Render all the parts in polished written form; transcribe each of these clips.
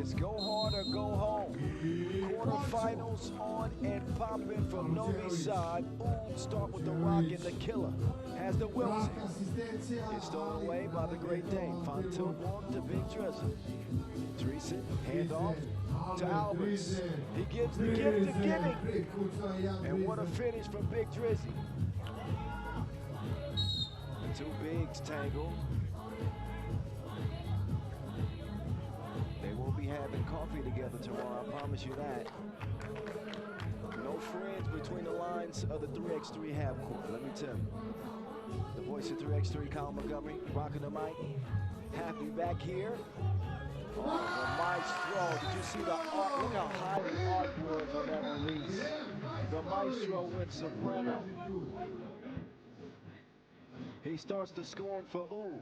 is go hard or go home. Quarterfinals on and popping from Novi's side. Start with the rock and the killer. Has the Wilson. It's stolen away by the Great Dane. Fontilborg to Big Drizzy. Dreesen, handoff to Alberts. He gives the gift of giving. And what a finish from Big Drizzy. The two bigs tangle. They will be having coffee together tomorrow, I promise you that. No friends between the lines of the 3x3 half court, let me tell you. The voice of 3x3, Colin Montgomery, rocking the mic. Happy back here. Oh, the maestro. Did you see the art? Look how high the art was on that release. The maestro went soprano. He starts to score for Ooh.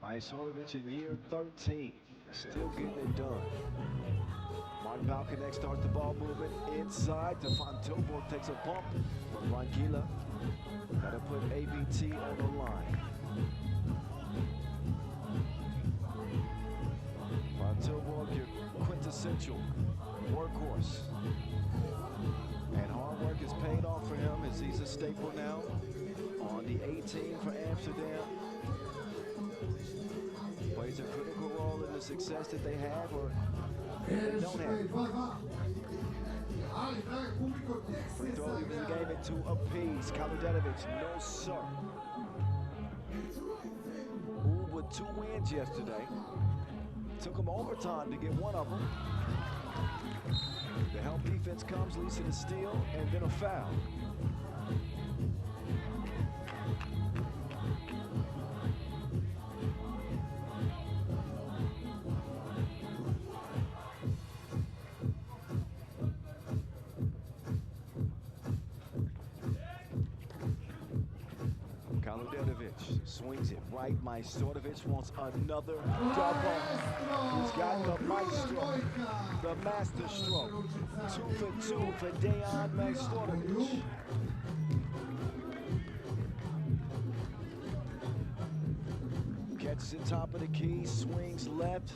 Majstorovic in year 13, still getting it done. Martin Balkanek starts the ball movement inside to Fontilborg, takes a bump from Rangila. Got to put ABT on the line. Fontilborg, your quintessential workhorse. And hard work is paid off for him as he's a staple now on the 18 for Amsterdam. Plays a critical role in the success that they have or they don't have. Free throw leaves the game at 2 apiece. Kaludenovic, no sir. Ooh, with 2 wins yesterday. Took them overtime to get one of them. The help defense comes, leads to the steal, and then a foul. Kaludenovic swings it right. Majstorovic wants another double. He's got the maestro, the master stroke. 2 for 2 for Dejan Majstorovic. Catches it top of the key, swings left,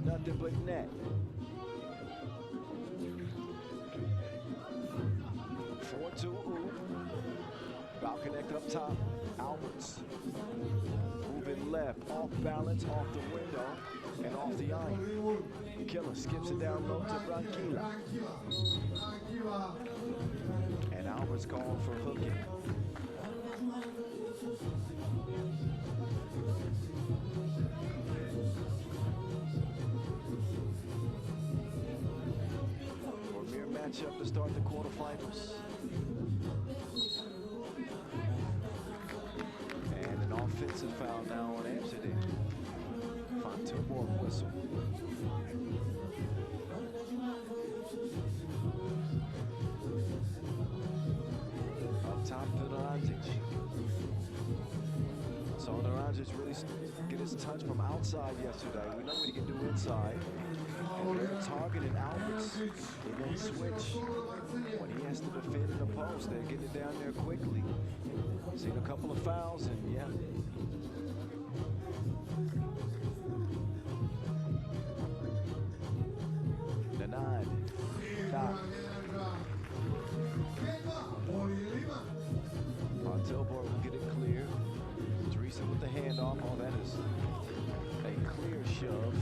nothing but net. 4-2 Ooh. Balkanek up top. Alberts moving left, off balance, off the window, and off the iron. Killer skips it down low to Rangila. And Alberts called for hooking. Premier matchup to start the quarterfinals. Offensive foul now on Amsterdam. Fontilborg whistle. Up top to Naranjic. So Naranjic really get his touch from outside yesterday. We know what he can do inside. And they're targeting Alberts in that switch. When he has to defend in the post, they're getting it down there quickly. Seen a couple of fouls, and yeah. Denied. Fontilborg will get it clear. Dreesen with the handoff. Oh, that is a clear shove.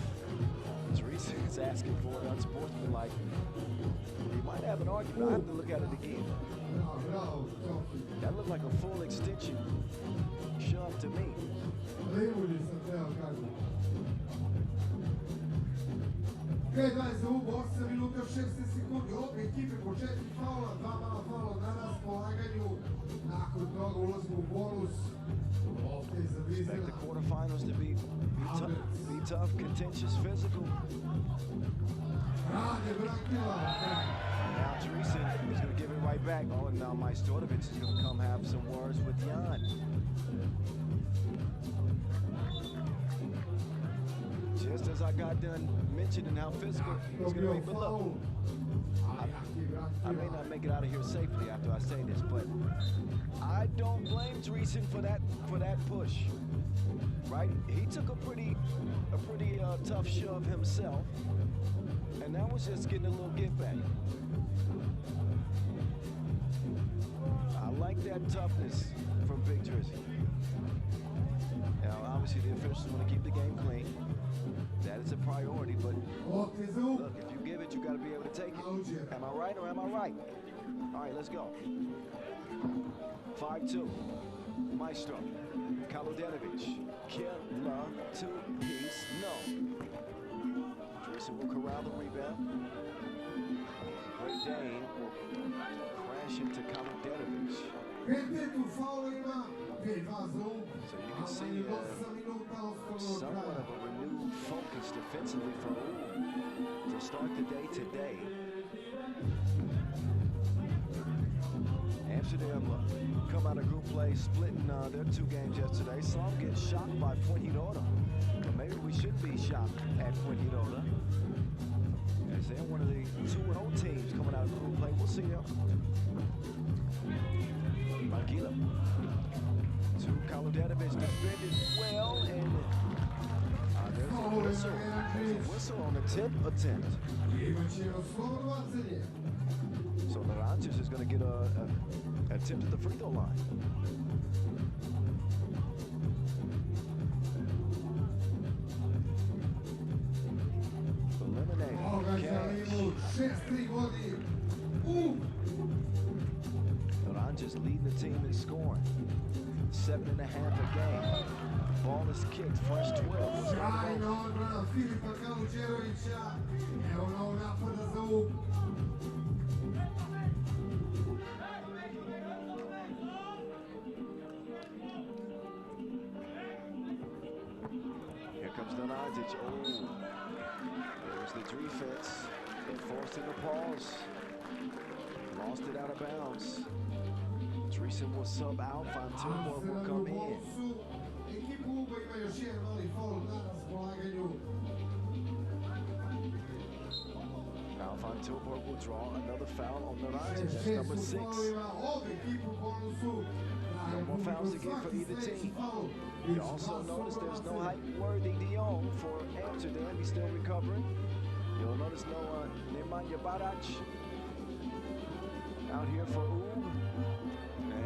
Dreesen is asking for it unsportsmanlike. He might have an argument. I have to look at it again. That looked like a full extension shove to me. Kaj 28 minuta 60 sekundi, obe ekipe po 4 faula, 2 mala faula na raspolaganju. Nakon toga ulazimo u bonus. Expect the quarterfinals to be tough, contentious, physical. Now Dreesen is going to give it right back. Oh, and now Majstorovic is going to come have some words with Jan. Just as I got done mentioning how physical it's going to be. But look, I may not make it out of here safely after I say this, but I don't blame Dreesen for that push. Right? He took a pretty tough shove himself, and that was just getting a little give back. I like that toughness from Big Drizzy. Now, obviously, the officials want to keep the game clean. That is a priority, but look, if you give it, you got to be able to take it. Am I right or am I right? All right, let's go. 5-2. Maestro. Kaludenovic. Killer. Two-piece. No. Dreesen will corral the rebound. Great Dane will crash into Kaludenovic. So you can see somewhat of a renewed focus defensively from Uhl to start the day today. Amsterdam come out of group play, splitting their 2 games yesterday. Some get shocked by Fuengirola. But maybe we should be shocked at Fuengirola, as they're one of the 2-0 teams coming out of group play. We'll see them. Maguila. To Kaludenovic, defended well, and there's a whistle. There's a whistle on the tip attempt. So Naranjas is going to get a attempt at the free throw line. Eliminated. Naranjas leading the team in scoring. 7.5 a game. Ball is kicked, fresh 12. Here comes Naranjic. Oh, there's the defense. It forced him to pause. Lost it out of bounds. Dreesen will sub out, Fantilborg will come in. Now Fantilborg will draw another foul on Naranjas. That's number 6. No more fouls to get for either team. You also notice there's no height-worthy Dion for Amsterdam. He's still recovering. You'll notice no Nemanja Barac out here for Uhl.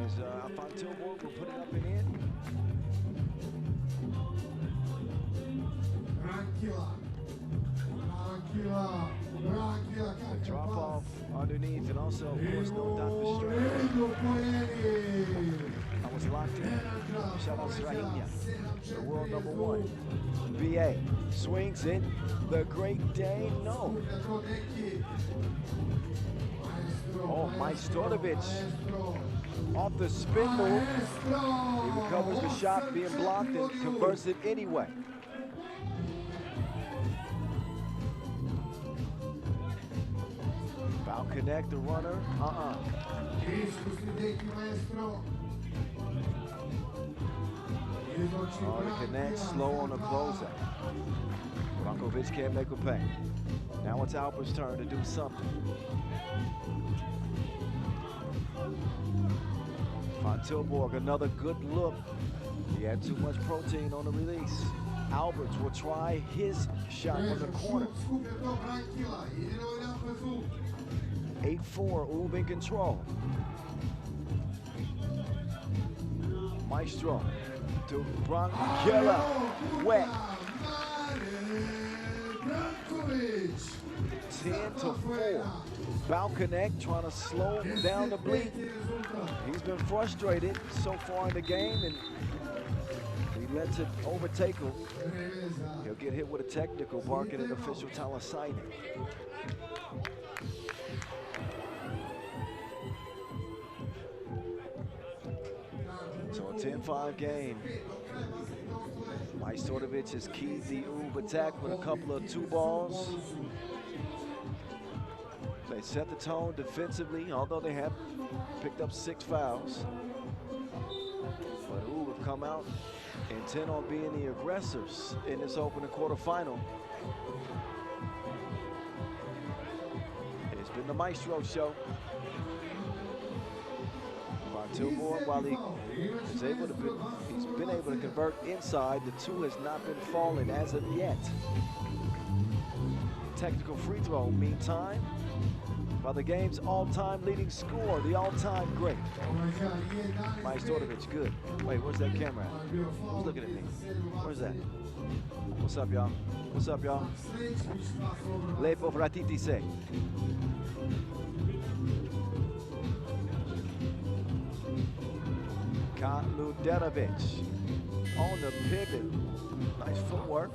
As Fantilborg will put it up and in. The drop off underneath, and also, of course, no Dr. Strange. I was locked in. Shout out to Rahinha, the world number 1. BA swings it. The Great Dane, no. Oh, Majstorovic off the spin move. He recovers the shot being blocked and converts it anyway. Foul connect, the runner. Oh, the connect, slow on the closeout. Brankovic can't make a pay. Now it's Albert's turn to do something. Fantilborg, another good look. He had too much protein on the release. Alberts will try his shot from the corner. 8-4, Uhl in control. Maestro to Brankovic, wet. 10-4. Foul connect, trying to slow down the bleed. He's been frustrated so far in the game, and he lets it overtake him. He'll get hit with a technical, barking at official Talasaini. So a 10-5 game. Majstorovic has keyed the Uhl attack with a couple of 2 balls. They set the tone defensively, although they have picked up 6 fouls. But Uhl have come out intent on being the aggressors in this opening quarterfinal. It's been the Maestro show. Van Tilburg, while he's been able to convert inside, the two has not been falling as of yet. Technical free throw, meantime, by the game's all-time leading scorer, the all-time great. Majstorovic, good. Wait, where's that camera at? Who's looking at me? Where's that? What's up, y'all? What's up, y'all? Lepo vratiti se. Kaluderovic on the pivot. Nice footwork.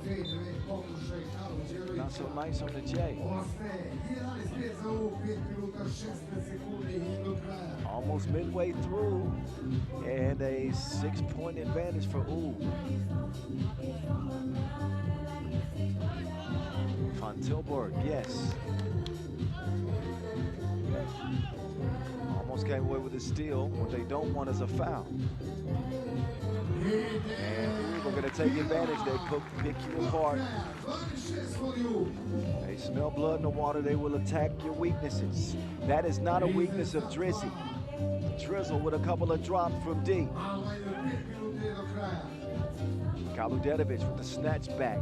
Not so nice on the J. Almost midway through, and a 6-point advantage for U. Van Tilburg, yes. Almost came away with a steal. What they don't want is a foul. And we're going to take advantage. They pick you apart. They smell blood in the water. They will attack your weaknesses. That is not a weakness of Drizzy. Drizzle with a couple of drops from D. Kaluderovic with the snatch back.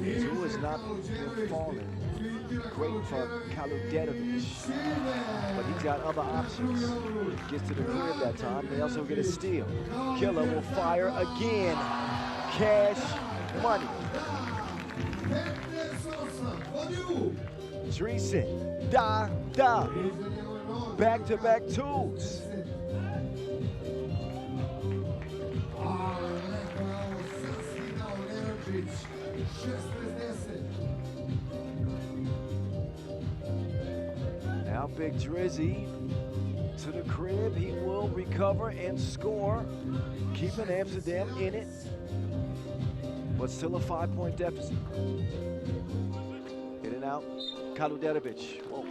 Two is not falling. Great for Kaluderovic, but he's got other options. Gets to the crib that time. They also get a steal. Killer will fire again. Cash money. Dreesen, da. Back-to-back twos. Now big Drizzy to the crib. He will recover and score, keeping Amsterdam in it, but still a 5-point deficit. In and out, Kaluderovic. Whoa.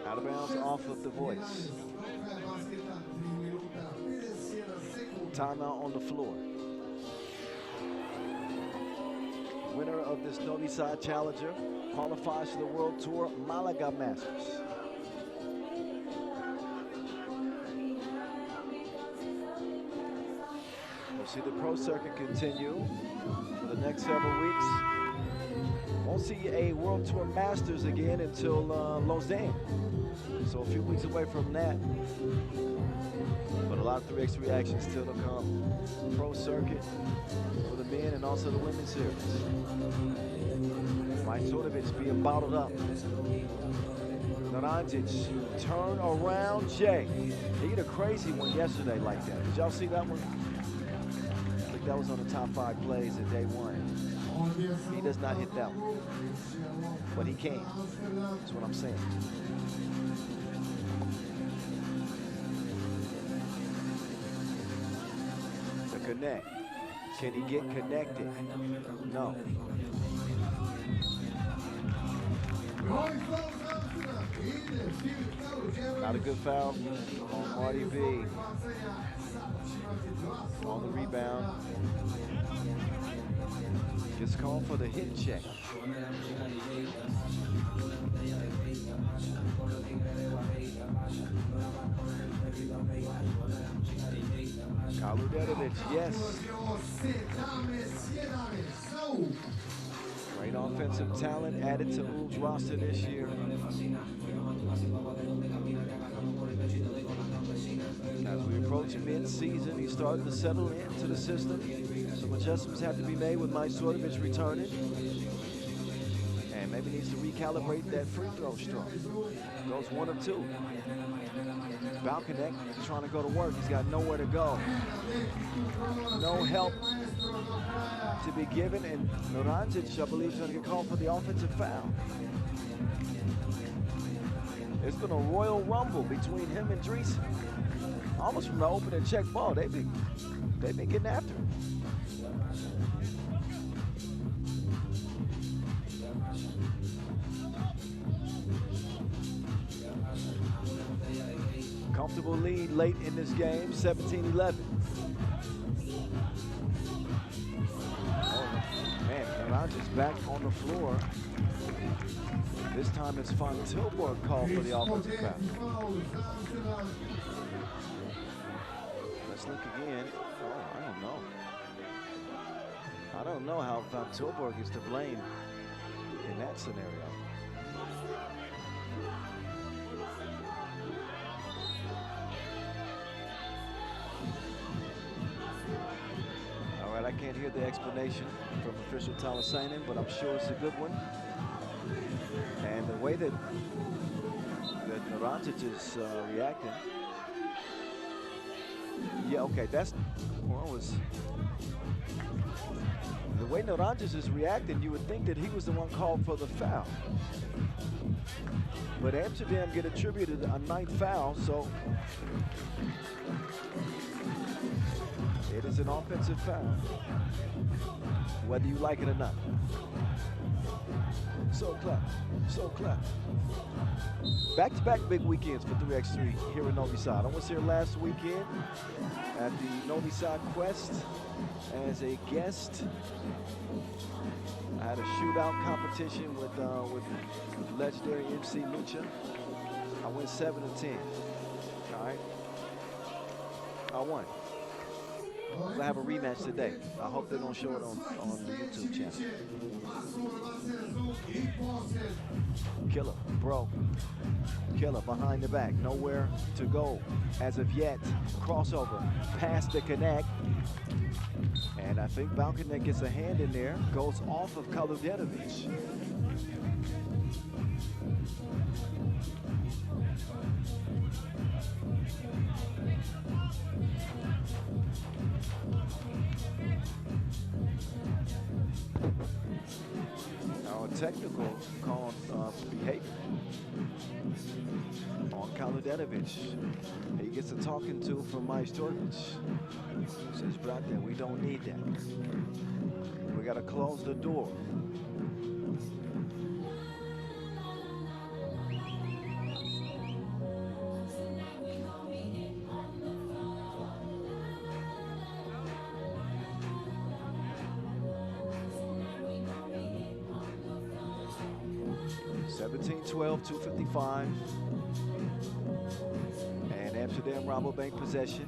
Out of bounds off of the voice. Timeout on the floor. Winner of this Novi side challenger qualifies for the World Tour Malaga Masters. We'll see the pro circuit continue for the next several weeks. Won't see a World Tour Masters again until Lausanne. So a few weeks away from that. But a lot of 3x3 action still to come. Pro circuit for the men and also the women's series. Majstorovic being bottled up. Naranjic, turn around Jay. He hit a crazy one yesterday like that. Did y'all see that one? I think that was on the top 5 plays of day 1. He does not hit that one, but he can. That's what I'm saying. The connect. Can he get connected? No. Not a good foul on Marty B. On the rebound. Gets called for the hit check. Kaluderovic, yes. Great offensive talent added to U's roster this year. As we approach mid-season, he's starting to settle into the system. Some adjustments have to be made with Majstorovic returning. And maybe needs to recalibrate that free throw stroke. Goes 1 of 2. Balconnect trying to go to work. He's got nowhere to go. No help to be given. And Naranjic, I believe, is going to get called for the offensive foul. It's been a royal rumble between him and Dreesen. Almost from the opening check ball. They've been getting after him. comfortable lead late in this game, 17-11. Oh, man, Naranja's back on the floor. This time it's Van Tilburg called for the offensive foul. Let's look again. Oh, I don't know. I don't know how Van Tilburg is to blame in that scenario. All right, I can't hear the explanation from official Talasainen, but I'm sure it's a good one. And the way that Naranjic is reacting. Yeah, okay, that's what was. The way Naranjic is reacting, you would think that he was the one called for the foul. But Amsterdam get attributed a 9th foul, so it is an offensive foul, whether you like it or not. So clap, so clap. Back-to-back big weekends for 3x3 here in Novi Sad. I was here last weekend at the Novi Sad Quest as a guest. I had a shootout competition with legendary MC Lucha. I went 7-10. All right, I won. I have a rematch today. I hope they don't show it on the YouTube channel. Killer, bro. Killer behind the back. Nowhere to go as of yet. Crossover past the connect. And I think Balkanek gets a hand in there. Goes off of Kaludenovic. Technical called behavior on Kaludenovic. He gets a talking to from Majstorovic. Says, brother, we don't need that. We got to close the door. (17-12), 2:55, and Amsterdam RABOBANK possession.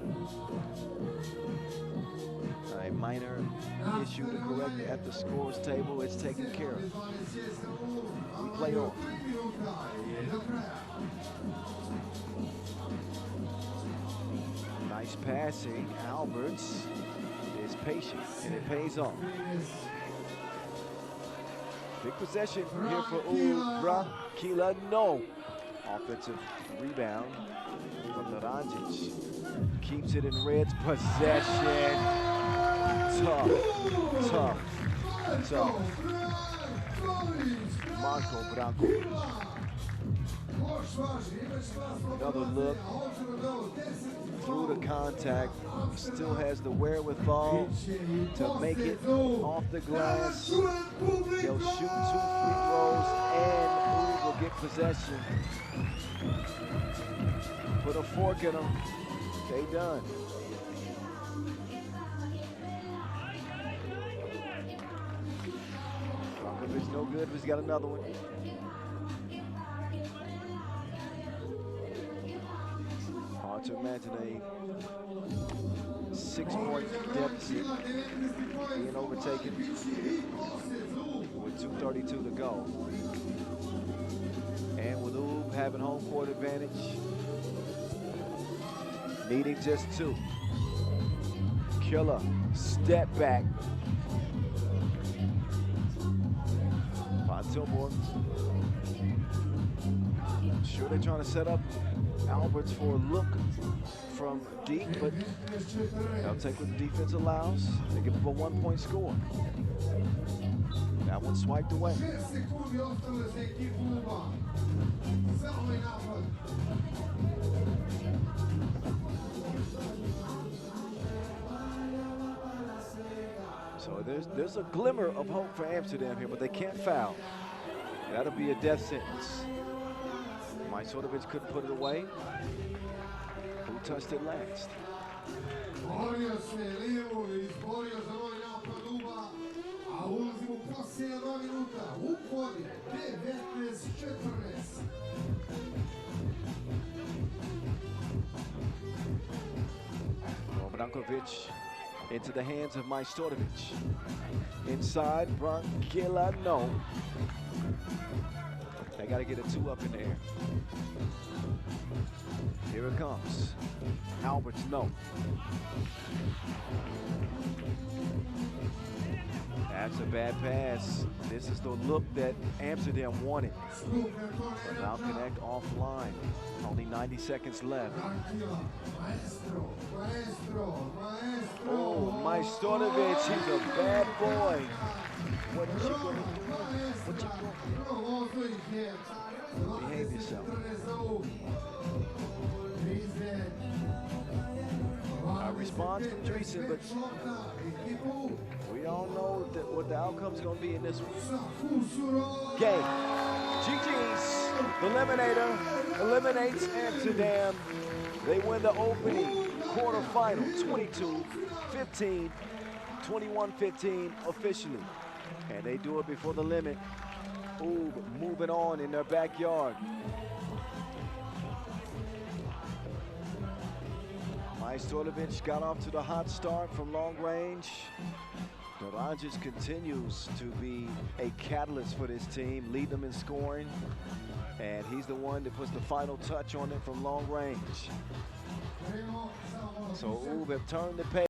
A minor issue to correct at the scores table. It's taken care of. We play on. Nice passing. Alberts is patient, and it pays off. Big possession here for Kila. No. Offensive rebound from Naranjic. Keeps it in Red's possession. Tough. Marco Branko. Another look. Through the contact. Still has the wherewithal to make it off the glass. He'll shoot 2 free throws and will get possession. Put a fork in him. They done. It's no good, but he's got another one. Hard to imagine a 6-point deficit being overtaken with 2:32 to go. And with Oob having home court advantage, needing just 2. Killer, step back. Van Tilburg. Sure, they're trying to set up Alberts for a look from deep, but they'll take what the defense allows. They give up a 1-point score. That one swiped away. So there's a glimmer of hope for Amsterdam here, but they can't foul. That'll be a death sentence. Majstorovic couldn't put it away. touched it last. Borio se lijevo i izborio za ovaj napad Uba, a ulazimo u posljednja 2 minuta. Ub vodi 19-14. Brankovic into the hands of Majstorovic. Inside, Brankila, no. They got to get a 2 up in the air. Here it comes. Alberts, no. That's a bad pass. This is the look that Amsterdam wanted. But now connect offline. Only 90 seconds left. Oh, Majstorovic, he's a bad boy. What you gonna do? Behave yourself. A response from Dreesen, but we all know that what the outcome's going to be in this one. Game. GG's. The Eliminator eliminates Amsterdam. They win the opening quarterfinal 22-15, 21-15 officially. And they do it before the limit. Ooh, moving on in their backyard. Majstorovic got off to the hot start from long range. Naranjas continues to be a catalyst for this team, lead them in scoring. And he's the one that puts the final touch on it from long range. So Uve have turned the page.